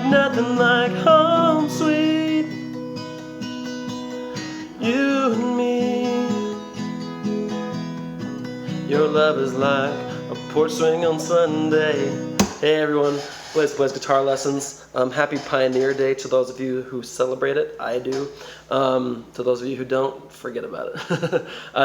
nothing like home sweet. You and me. Your love is like a porch swing on Sunday. Hey everyone, Blaze Guitar Lessons. Happy Pioneer Day to those of you who celebrate it. I do. To those of you who don't, forget about it.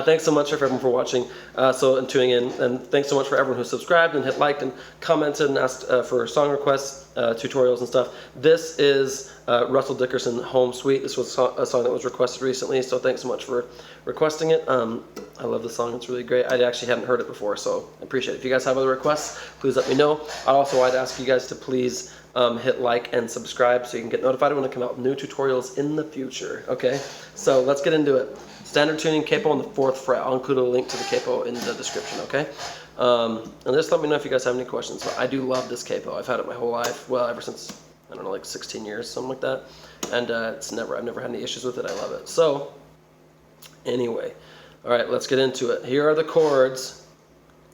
Thanks so much for everyone for watching and tuning in. And thanks so much for everyone who subscribed and hit liked and commented and asked for song requests, tutorials and stuff. This is Russell Dickerson, Home Sweet. This was a song that was requested recently, so thanks so much for requesting it. I love the song. It's really great. I actually hadn't heard it before, so I appreciate it. If you guys have other requests, please let me know. I'd ask you guys to please hit like and subscribe so you can get notified when I come out with new tutorials in the future. Okay, so let's get into it. Standard tuning, capo on the 4th fret. I'll include a link to the capo in the description, okay? And just let me know if you guys have any questions. But I do love this capo. I've had it my whole life. Well, ever since, I don't know, like 16 years, something like that. And I've never had any issues with it. I love it. So, anyway, all right, let's get into it. Here are the chords.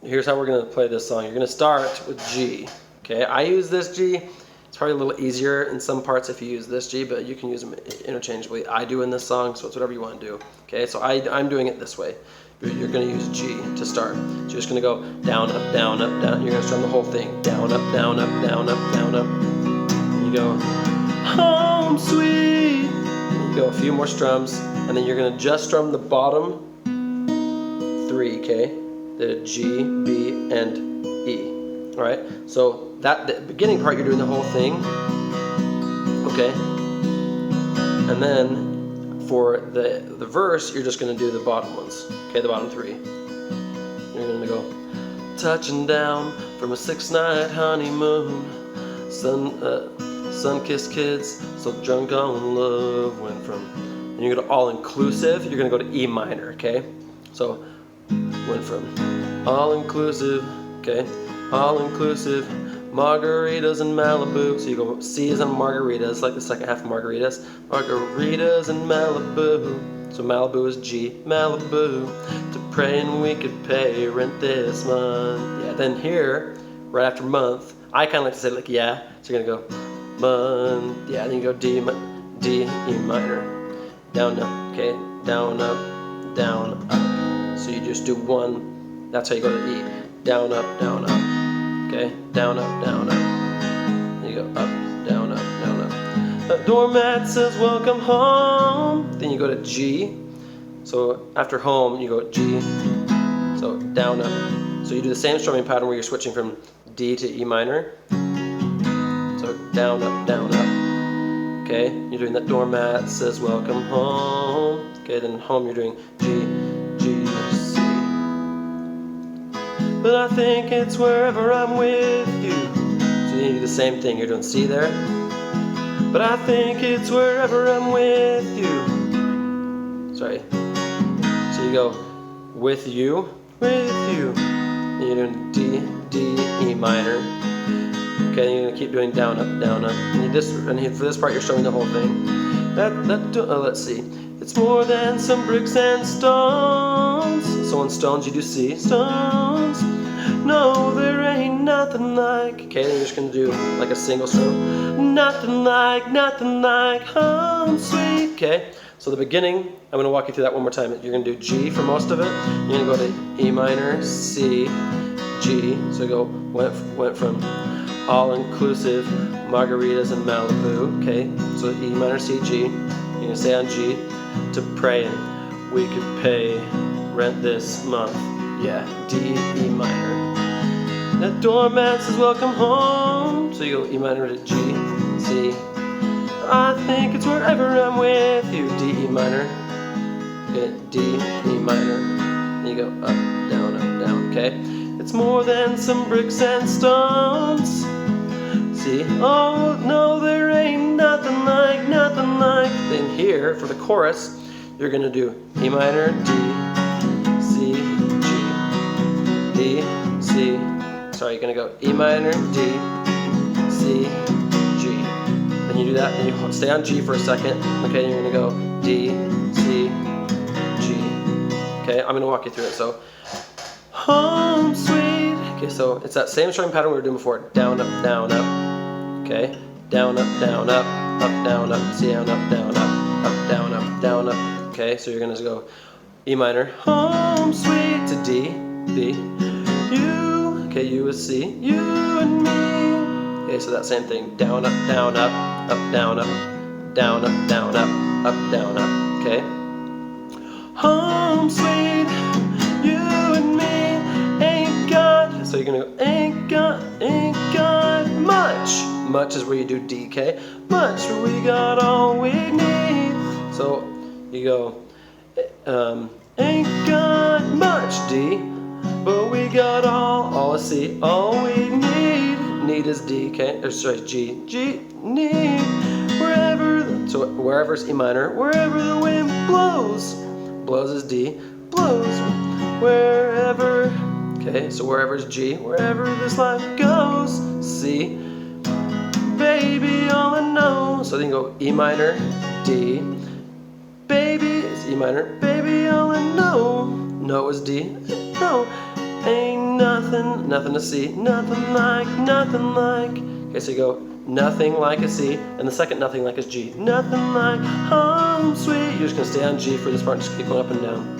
Here's how we're going to play this song. You're going to start with G. Okay, I use this G. It's probably a little easier in some parts if you use this G, but you can use them interchangeably. I do in this song, so it's whatever you want to do. Okay, so I'm doing it this way. You're going to use G to start. So you're just going to go down, up, down, up, down. You're going to strum the whole thing. Down, up, down, up, down, up, down, up. And you go, home sweet. And you go a few more strums, and then you're going to just strum the bottom 3, okay? The G, B, and E. All right, so the beginning part, you're doing the whole thing, okay? And then for the verse, you're just going to do the bottom ones, okay, the bottom 3. You're going to go, touching down from a 6-night honeymoon, sun-kissed kids, so drunk on love went from, and you're going to all-inclusive, you're going to go to E minor, okay? So, went from all-inclusive, okay? All-inclusive, margaritas in Malibu. So you go, C is on margaritas, like the second half of margaritas. Margaritas in Malibu. So Malibu is G, Malibu. To pray and we could pay rent this month. Yeah, then here, right after month, I kind of like to say like yeah. So you're going to go month. Yeah, then you go D, E minor. Down, up, okay? Down, up, down, up. So you just do one, that's how you go to E. Down, up, down, up. Okay, down, up, down, up. Then you go up, down, up, down, up. The doormat says welcome home. Then you go to G. So after home, you go G. So down, up. So you do the same strumming pattern where you're switching from D to E minor. So down, up, down, up. Okay, you're doing that doormat says welcome home. Okay, then home you're doing G, G, C. But I think it's wherever I'm with you. So you do the same thing. You're doing C there. But I think it's wherever I'm with you. Sorry. So you go with you, with you. And you're doing D, D, E minor. Okay, then you're gonna keep doing down, up, down, up. And for this part, you're strumming the whole thing. Let's see. It's more than some bricks and stones. So on stones you do C, stones. No, there ain't nothing like. Okay, then you're just gonna do like a single strum. Nothing like home sweet. Okay, so the beginning, I'm gonna walk you through that one more time. You're gonna do G for most of it. You're gonna go to E minor, C, G. So go went from all-inclusive margaritas in Malibu. Okay, so E minor, C, G. You're gonna stay on G. To pray and we could pay rent this month. Yeah, D, E minor. That doormat says welcome home. So you go E minor to G, C. I think it's wherever I'm with you. D, E minor. Okay, D, E minor. Then you go up, down, okay? It's more than some bricks and stones. See, oh no, there ain't nothing like. Then here, for the chorus, you're gonna do E minor, D, C, G, D, C. Sorry, you're gonna go E minor, D, C, G. Then you do that, then you stay on G for a second. Okay, you're gonna go D, C, G. Okay, I'm gonna walk you through it. So, home sweet. Okay, so it's that same strumming pattern we were doing before. Down, up, down, up. Okay, down, up, down, up, down, up, C down, up, down, up, down, up, down, up. Okay, so you're gonna just go E minor, home sweet to D, B, you, okay, U is C, you and me. Okay, so that same thing, down, up, down, up, down, up, down, up, down, up, down, up, okay? Home sweet, you and me, ain't got, so you're gonna go, ain't got much. Much is where you do D, okay? Much, we got all we need. So you go, ain't got much D, but we got all is C, all we need. Need is D, okay? Or sorry, G, need. So wherever's E minor, wherever the wind blows. Blows is D, blows wherever, okay, so wherever's G, wherever this life goes, C, baby, all I know. So then you go E minor, D, baby is E minor, baby, all I know. No is D, no, ain't nothing to C, nothing like, okay, so you go nothing like a C, and the second nothing like is G. Nothing like home sweet. You're just gonna stay on G for this part, just keep going up and down.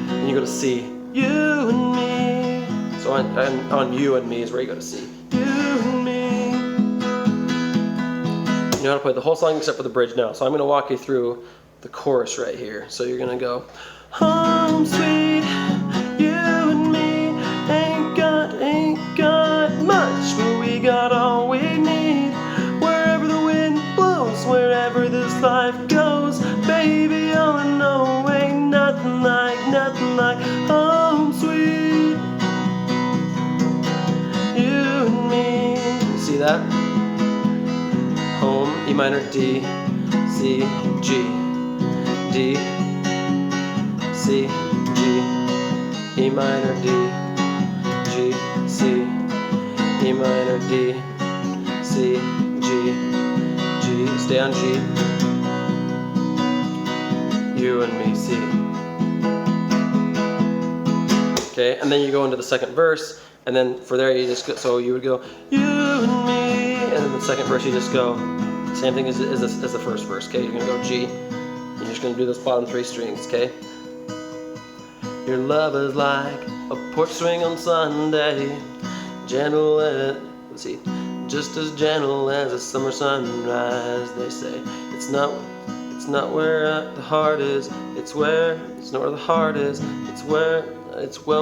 And you go to C, you and me. So on you and me is where you go to C, you and me. You know how to play the whole song except for the bridge now. So I'm gonna walk you through the chorus right here. So you're gonna go, home sweet, you and me, ain't got much, but we got all we need. Wherever this life goes, baby, all I know, ain't nothing like home sweet, you and me. See that? Home, E minor, D, C, G, D, C, G, E minor, D, G, C, E minor, D, C, G, G, stay on G, you and me, C. Okay, and then you go into the second verse, and then for there you just go, so you would go, you and me, and then the second verse you just go, same thing as the first verse, okay? You're gonna go G, and you're just gonna do those bottom three strings, okay? Your love is like a porch swing on Sunday, gentle and, let's see, just as gentle as a summer sunrise, they say. It's not where the heart is, it's not where the heart is, it's where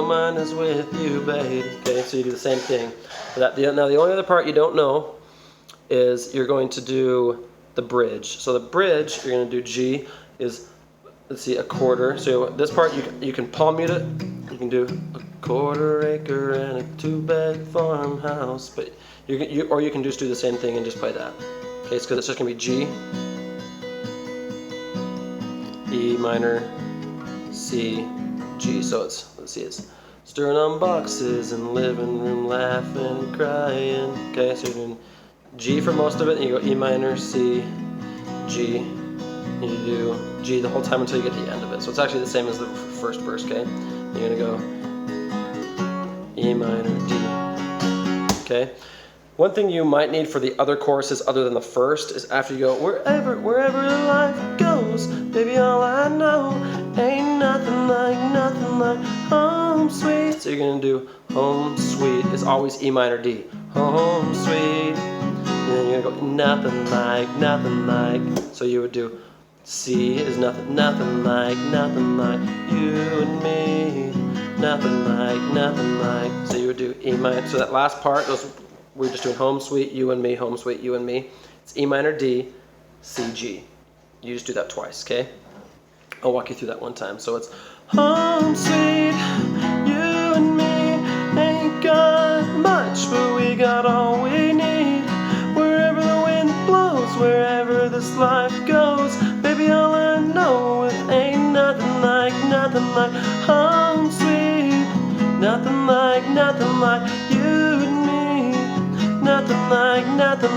mine is with you, babe. Okay, so you do the same thing. Now the only other part you don't know is you're going to do the bridge. So the bridge, you're going to do G is, let's see, a quarter. So this part you can palm mute it. You can do a quarter acre and a 2-bed farmhouse, but or you can just do the same thing and just play that. Okay, because it's just gonna be G, E minor, C, G. So it's stirring on boxes in the living room, laughing and crying. Okay, so you're doing G for most of it, and you go E minor, C, G, and you do G the whole time until you get to the end of it. So it's actually the same as the first verse. Okay, you're gonna go E minor, D. Okay. One thing you might need for the other choruses other than the first is after you go, wherever life goes, baby, all I know, ain't nothing like home sweet. So you're gonna do home sweet is always E minor, D, home sweet. And then you're gonna go nothing like. So you would do C is nothing like you and me, nothing like. So you would do E minor. So that last part, we're just doing home sweet, you and me, home sweet, you and me. It's E minor, D, C, G. You just do that twice, okay? I'll walk you through that one time. So it's home sweet, you and me, ain't got much, but we got all we need. Wherever the wind blows, wherever this life goes, baby, all I know, it ain't nothing like home sweet, nothing like you and me. Nothing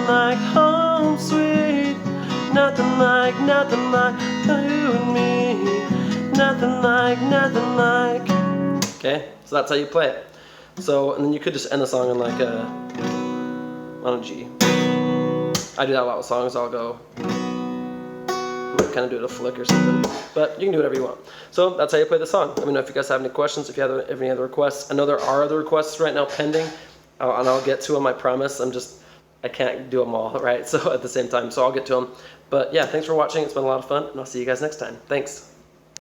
like home sweet, nothing like you and me, nothing like. Okay, so that's how you play it. So, and then you could just end the song on like on a G. I do that a lot with songs. I'll go kind of do it a flick or something, but you can do whatever you want. So that's how you play the song. Let me know if you guys have any questions, if you have any other requests. I know there are other requests right now pending, and I'll get to them, I promise. I can't do them all, right? So at the same time, so I'll get to them. But yeah, thanks for watching. It's been a lot of fun, and I'll see you guys next time. Thanks.